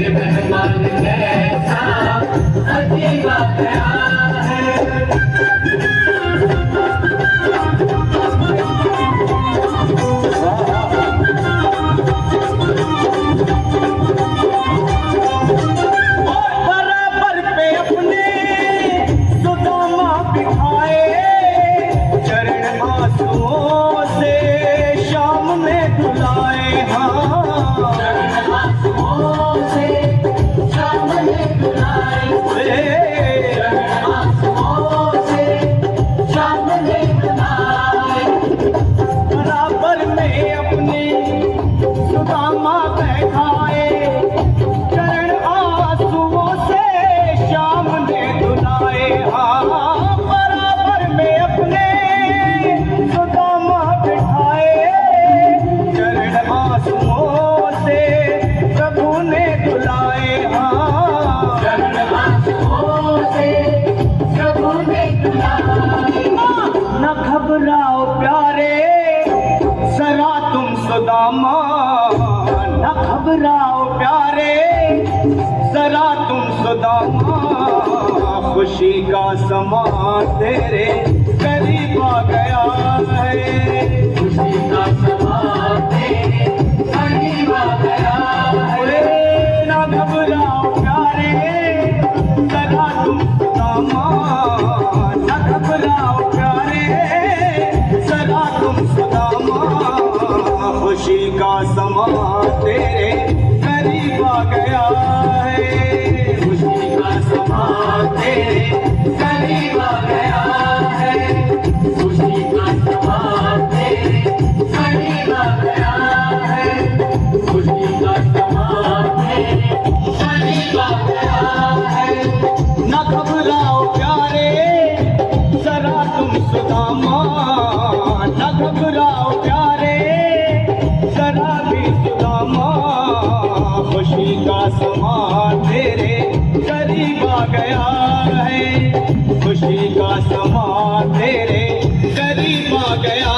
मेहमान कैसा अजीब गया है। बराबर पे अपने सुदामा बिठाए, चरण आंसुओं से शाम में धुलाए। चरण आंसुओं से शाम में धुलाए। चरण आंसुओं से शाम में धुलाए। बराबर में अपने सुदामा बैठाए, चरण आंसुओं से शाम ने धुलाए। बराबर में अपने सुदामा बिठाए, चरण आंसुओं से प्रभु ने धुलाए। चरण आंसुओं से प्रभु ने धुलाए। न घबराओ प्यारे जरा तुम सुदामा, न घबराओ प्यारे जरा तुम सुदामा, खुशी का समा तेरे करीब आ गया है। खुशी का समा तेरे करीब आ गया है। न घबराओ प्यारे जरा तुम सुदामा, न घबराओ प्यारे जरा तुम सुदामा, खुशी का समा तेरे करीब आ गया है। खुशी का समा तेरे करीब आ गया है। खुशी का समा तेरे करीब आ गया है। खुशी का समा तेरे करीब आ गया है। न घबराओ प्यारे जरा तुम सुदामा, न घबराओ प्यारे जरा भी सुदामा, खुशी का समा तेरे करीब आ गया है। खुशी का समा तेरे करीब आ गया